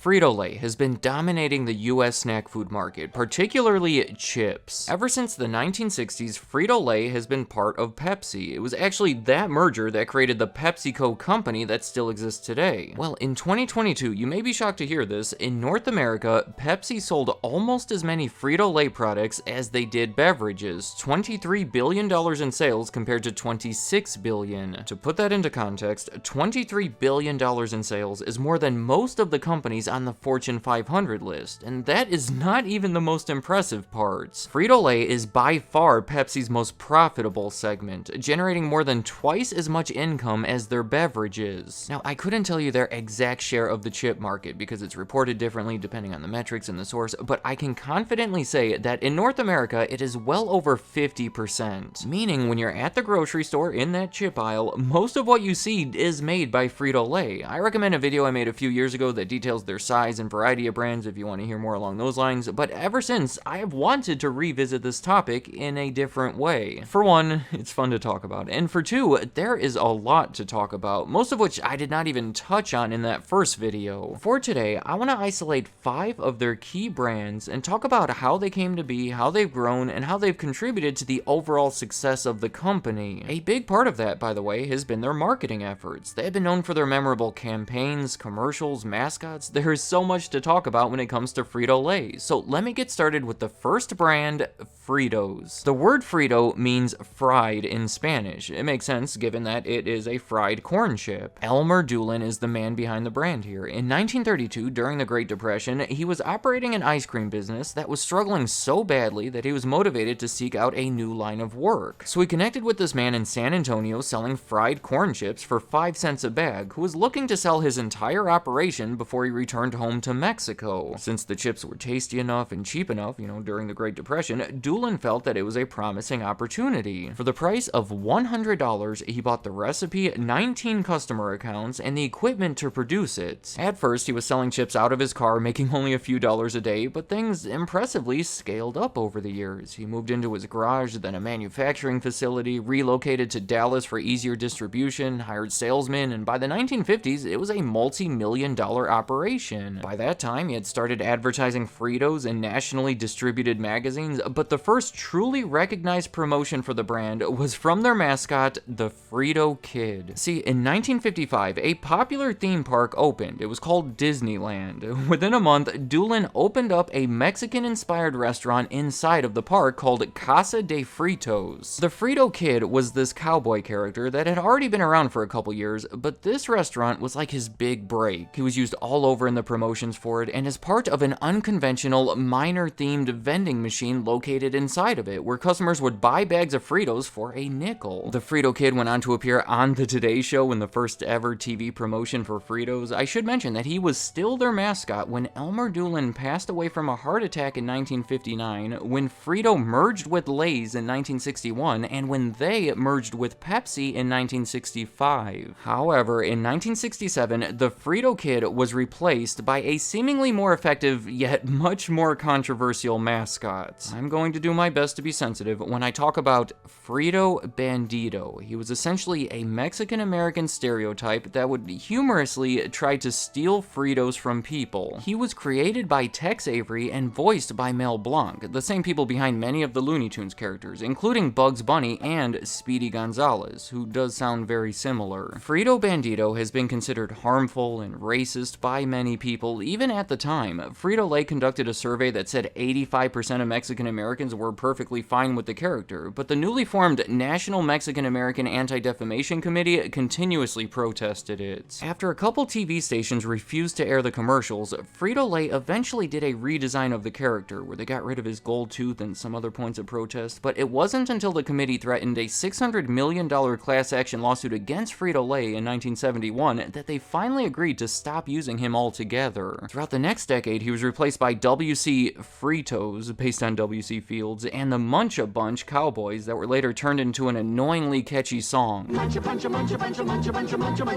Frito-Lay has been dominating the US snack food market, particularly chips. Ever since the 1960s, Frito-Lay has been part of Pepsi. It was actually that merger that created the PepsiCo company that still exists today. Well, in 2022, you may be shocked to hear this, in North America, Pepsi sold almost as many Frito-Lay products as they did beverages, $23 billion in sales compared to $26 billion. To put that into context, $23 billion in sales is more than most of the companies on the Fortune 500 list, and that is not even the most impressive parts. Frito-Lay is by far Pepsi's most profitable segment, generating more than twice as much income as their beverages. Now, I couldn't tell you their exact share of the chip market because it's reported differently depending on the metrics and the source, but I can confidently say that in North America, it is well over 50%. Meaning, when you're at the grocery store in that chip aisle, most of what you see is made by Frito-Lay. I recommend a video I made a few years ago that details their size and variety of brands if you want to hear more along those lines, but ever since, I have wanted to revisit this topic in a different way. For one, it's fun to talk about, and for two, there is a lot to talk about, most of which I did not even touch on in that first video. For today, I want to isolate 5 of their key brands and talk about how they came to be, how they've grown, and how they've contributed to the overall success of the company. A big part of that, by the way, has been their marketing efforts. They have been known for their memorable campaigns, commercials, mascots. There is so much to talk about when it comes to Frito-Lay, so let me get started with the first brand, Fritos. The word Frito means fried in Spanish. It makes sense given that it is a fried corn chip. Elmer Doolin is the man behind the brand here. In 1932, during the Great Depression, he was operating an ice cream business that was struggling so badly that he was motivated to seek out a new line of work. So he connected with this man in San Antonio selling fried corn chips for 5 cents a bag, who was looking to sell his entire operation before he returned home to Mexico. Since the chips were tasty enough and cheap enough, during the Great Depression, Doolin felt that it was a promising opportunity. For the price of $100, he bought the recipe, 19 customer accounts, and the equipment to produce it. At first, he was selling chips out of his car, making only a few dollars a day, but things impressively scaled up over the years. He moved into his garage, then a manufacturing facility, relocated to Dallas for easier distribution, hired salesmen, and by the 1950s, it was a multi-million-dollar operation. By that time, he had started advertising Fritos in nationally distributed magazines, but the first truly recognized promotion for the brand was from their mascot, the Frito Kid. See, in 1955, a popular theme park opened. It was called Disneyland. Within a month, Doolin opened up a Mexican-inspired restaurant inside of the park called Casa de Fritos. The Frito Kid was this cowboy character that had already been around for a couple years, but this restaurant was like his big break. He was used all over in the promotions for it, and as part of an unconventional, minor-themed vending machine located inside of it, where customers would buy bags of Fritos for a nickel. The Frito Kid went on to appear on The Today Show in the first ever TV promotion for Fritos. I should mention that he was still their mascot when Elmer Doolin passed away from a heart attack in 1959, when Frito merged with Lay's in 1961, and when they merged with Pepsi in 1965. However, in 1967, the Frito Kid was replaced by a seemingly more effective, yet much more controversial mascot. I'm going to do my best to be sensitive when I talk about Frito Bandito. He was essentially a Mexican-American stereotype that would humorously try to steal Fritos from people. He was created by Tex Avery and voiced by Mel Blanc, the same people behind many of the Looney Tunes characters, including Bugs Bunny and Speedy Gonzales, who does sound very similar. Frito Bandito has been considered harmful and racist by many people, even at the time. Frito-Lay conducted a survey that said 85% of Mexican Americans were perfectly fine with the character, but the newly formed National Mexican American Anti-Defamation Committee continuously protested it. After a couple TV stations refused to air the commercials, Frito-Lay eventually did a redesign of the character, where they got rid of his gold tooth and some other points of protest, but it wasn't until the committee threatened a $600 million class action lawsuit against Frito-Lay in 1971 that they finally agreed to stop using him altogether. together. Throughout the next decade, he was replaced by W.C. Fritos, based on W.C. Fields, and the Muncha Bunch Cowboys that were later turned into an annoyingly catchy song.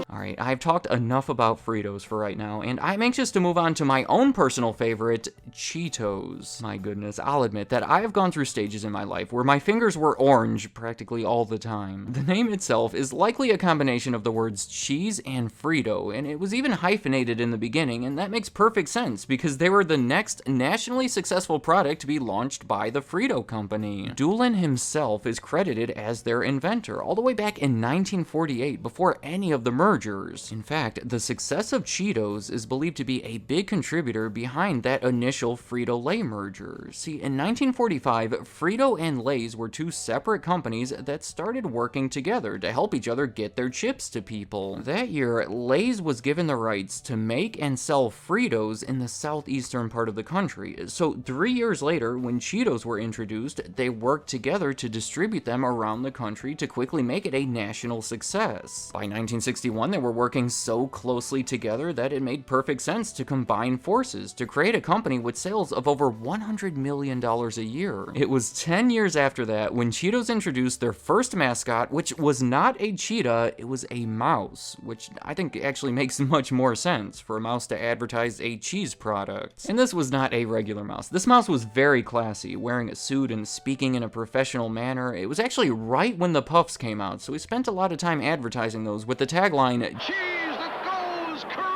Alright, I've talked enough about Fritos for right now, and I'm anxious to move on to my own personal favorite, Cheetos. My goodness, I'll admit that I have gone through stages in my life where my fingers were orange practically all the time. The name itself is likely a combination of the words cheese and Frito, and it was even hyphenated in the beginning, and that makes perfect sense because they were the next nationally successful product to be launched by the Frito company. Doolin himself is credited as their inventor all the way back in 1948 before any of the mergers. In fact, the success of Cheetos is believed to be a big contributor behind that initial Frito-Lay merger. See, in 1945, Frito and Lay's were two separate companies that started working together to help each other get their chips to people. That year, Lay's was given the rights to make and sell Fritos in the southeastern part of the country. So 3 years later, when Cheetos were introduced, they worked together to distribute them around the country to quickly make it a national success. By 1961, they were working so closely together that it made perfect sense to combine forces to create a company with sales of over $100 million a year. It was 10 years after that when Cheetos introduced their first mascot, which was not a cheetah, it was a mouse, which I think actually makes much more sense for a mouse to advertise a cheese product. And this was not a regular mouse. This mouse was very classy, wearing a suit and speaking in a professional manner. It was actually right when the Puffs came out, so we spent a lot of time advertising those with the tagline, "Cheese that goes current."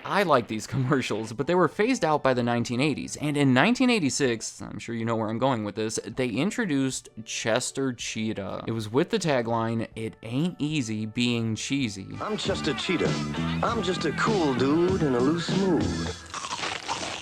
I like these commercials, but they were phased out by the 1980s, and in 1986, I'm sure you know where I'm going with this, they introduced Chester Cheetah. It was with the tagline, "It ain't easy being cheesy." I'm Chester Cheetah. I'm just a cool dude in a loose mood.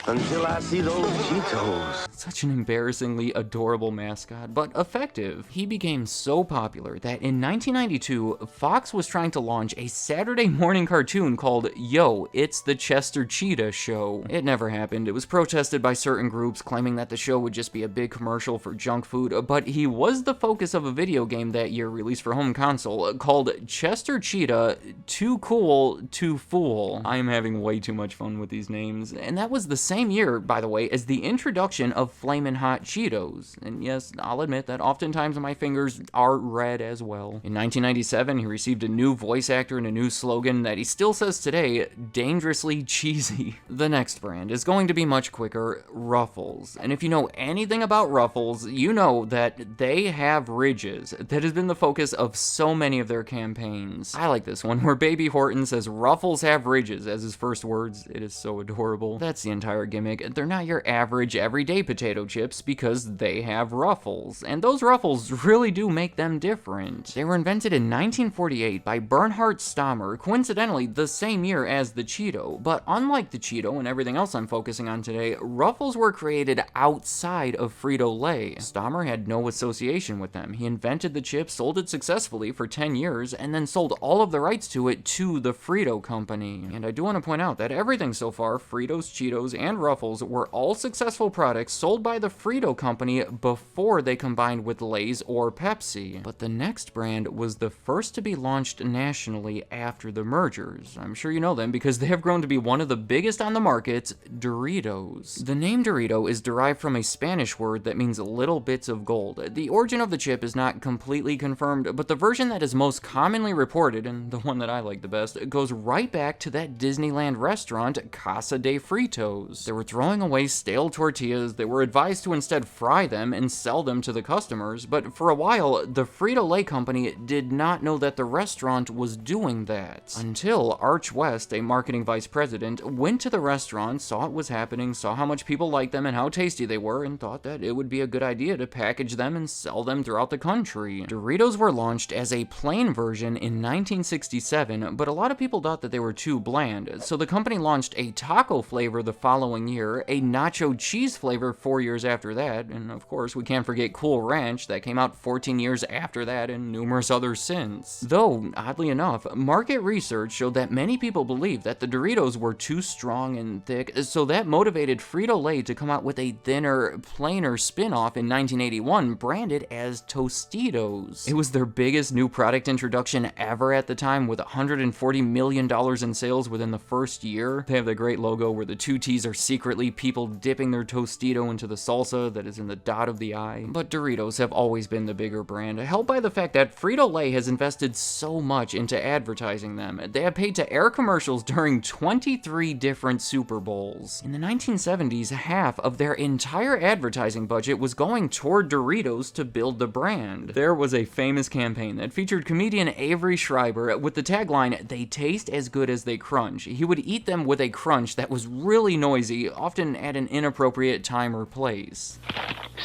Until I see those Cheetos. Such an embarrassingly adorable mascot, but effective. He became so popular that in 1992, Fox was trying to launch a Saturday morning cartoon called Yo, It's the Chester Cheetah Show. It never happened. It was protested by certain groups claiming that the show would just be a big commercial for junk food, but he was the focus of a video game that year released for home console called Chester Cheetah Too Cool to Fool. I am having way too much fun with these names, and that was the same year, by the way, as the introduction of Flamin' Hot Cheetos. And yes, I'll admit that oftentimes my fingers are red as well. In 1997, he received a new voice actor and a new slogan that he still says today, dangerously cheesy. The next brand is going to be much quicker, Ruffles. And if you know anything about Ruffles, you know that they have ridges. That has been the focus of so many of their campaigns. I like this one, where Baby Horton says Ruffles have ridges as his first words. It is so adorable. That's the entire gimmick. They're not your average everyday potato chips because they have ruffles, and those ruffles really do make them different. They were invented in 1948 by Bernhard Stammer, coincidentally the same year as the Cheeto, but unlike the Cheeto and everything else I'm focusing on today, Ruffles were created outside of Frito-Lay. Stammer had no association with them. He invented the chip, sold it successfully for 10 years, and then sold all of the rights to it to the Frito company. And I do want to point out that everything so far, Fritos, Cheetos, and Ruffles, were all successful products sold by the Frito company before they combined with Lay's or Pepsi. But the next brand was the first to be launched nationally after the mergers. I'm sure you know them because they have grown to be one of the biggest on the market, Doritos. The name Dorito is derived from a Spanish word that means little bits of gold. The origin of the chip is not completely confirmed, but the version that is most commonly reported, and the one that I like the best, goes right back to that Disneyland restaurant, Casa de Fritos. They were throwing away stale tortillas. They were advised to instead fry them and sell them to the customers, but for a while, the Frito-Lay company did not know that the restaurant was doing that. Until Arch West, a marketing vice president, went to the restaurant, saw what was happening, saw how much people liked them and how tasty they were, and thought that it would be a good idea to package them and sell them throughout the country. Doritos were launched as a plain version in 1967, but a lot of people thought that they were too bland, so the company launched a taco flavor the following following year, a nacho cheese flavor 4 years after that, and of course we can't forget Cool Ranch that came out 14 years after that and numerous others since. Though, oddly enough, market research showed that many people believed that the Doritos were too strong and thick, so that motivated Frito-Lay to come out with a thinner, plainer spin-off in 1981 branded as Tostitos. It was their biggest new product introduction ever at the time, with $140 million in sales within the first year. They have the great logo where the two T's are secretly people dipping their Tostito into the salsa that is in the dot of the eye. But Doritos have always been the bigger brand, helped by the fact that Frito-Lay has invested so much into advertising them. They have paid to air commercials during 23 different Super Bowls. In the 1970s, half of their entire advertising budget was going toward Doritos to build the brand. There was a famous campaign that featured comedian Avery Schreiber with the tagline, "They taste as good as they crunch." He would eat them with a crunch that was really noisy, often at an inappropriate time or place.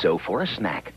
So for a snack.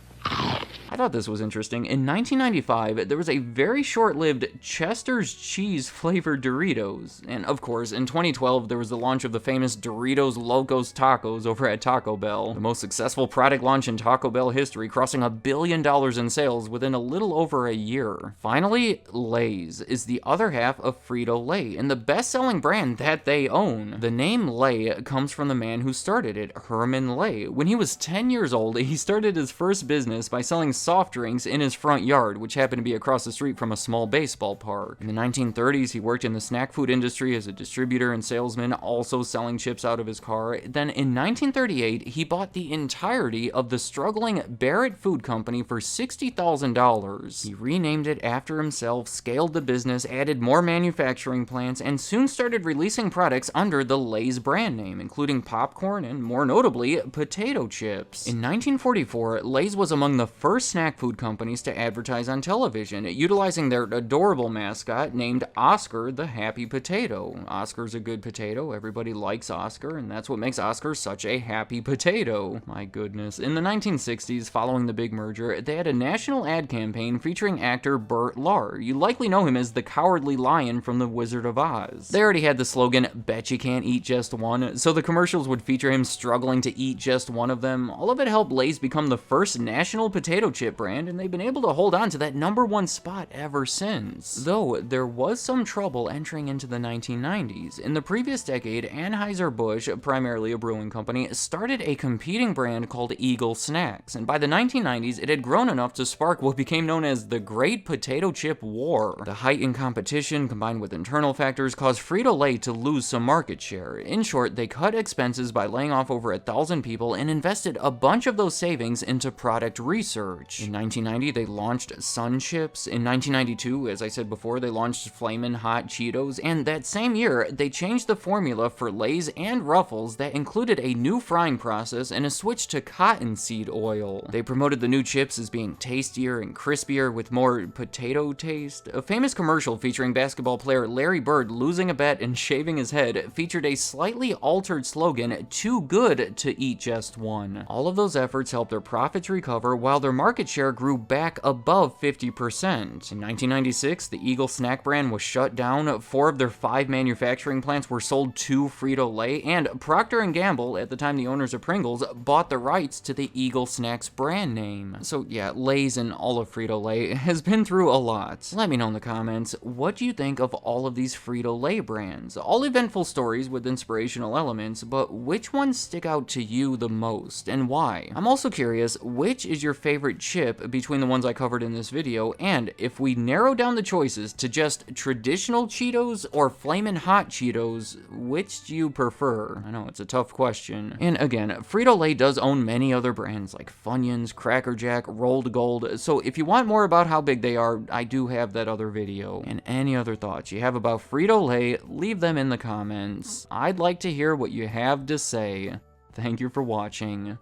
I thought this was interesting. In 1995, there was a very short-lived Chester's cheese flavored Doritos. And of course, in 2012, there was the launch of the famous Doritos Locos Tacos over at Taco Bell, the most successful product launch in Taco Bell history, crossing $1 billion in sales within a little over a year. Finally, Lay's is the other half of Frito-Lay, and the best-selling brand that they own. The name Lay comes from the man who started it, Herman Lay. When he was 10 years old, he started his first business by selling soft drinks in his front yard, which happened to be across the street from a small baseball park. In the 1930s, he worked in the snack food industry as a distributor and salesman, also selling chips out of his car. Then in 1938, he bought the entirety of the struggling Barrett Food Company for $60,000. He renamed it after himself, scaled the business, added more manufacturing plants, and soon started releasing products under the Lay's brand name, including popcorn and, more notably, potato chips. In 1944, Lay's was among the first snack food companies to advertise on television, utilizing their adorable mascot named Oscar the Happy Potato. Oscar's a good potato, everybody likes Oscar, and that's what makes Oscar such a happy potato. My goodness. In the 1960s, following the big merger, they had a national ad campaign featuring actor Burt Lahr. You likely know him as the Cowardly Lion from The Wizard of Oz. They already had the slogan, "Bet you can't eat just one," so the commercials would feature him struggling to eat just one of them. All of it helped Lay's become the first national potato chip brand, and they've been able to hold on to that #1 spot ever since. Though there was some trouble entering into the 1990s. In the previous decade, Anheuser-Busch, primarily a brewing company, started a competing brand called Eagle Snacks, and by the 1990s, it had grown enough to spark what became known as the Great Potato Chip War. The heightened competition, combined with internal factors, caused Frito-Lay to lose some market share. In short, they cut expenses by laying off over 1,000 people and invested a bunch of those savings into product research. In 1990, they launched Sun Chips. In 1992, as I said before, they launched Flamin' Hot Cheetos, and that same year, they changed the formula for Lay's and Ruffles that included a new frying process and a switch to cottonseed oil. They promoted the new chips as being tastier and crispier with more potato taste. A famous commercial featuring basketball player Larry Bird losing a bet and shaving his head featured a slightly altered slogan, "Too good to eat just one." All of those efforts helped their profits recover while their market share grew back above 50%. In 1996, the Eagle snack brand was shut down, 4 of their 5 manufacturing plants were sold to Frito-Lay, and Procter & Gamble, at the time the owners of Pringles, bought the rights to the Eagle Snacks brand name. So yeah, Lay's and all of Frito-Lay has been through a lot. Let me know in the comments, what do you think of all of these Frito-Lay brands? All eventful stories with inspirational elements, but which ones stick out to you the most, and why? I'm also curious, which is your favorite chip between the ones I covered in this video, and if we narrow down the choices to just traditional Cheetos or Flamin' Hot Cheetos, which do you prefer? I know, it's a tough question. And again, Frito-Lay does own many other brands like Funyuns, Cracker Jack, Rolled Gold, so if you want more about how big they are, I do have that other video. And any other thoughts you have about Frito-Lay, leave them in the comments. I'd like to hear what you have to say. Thank you for watching.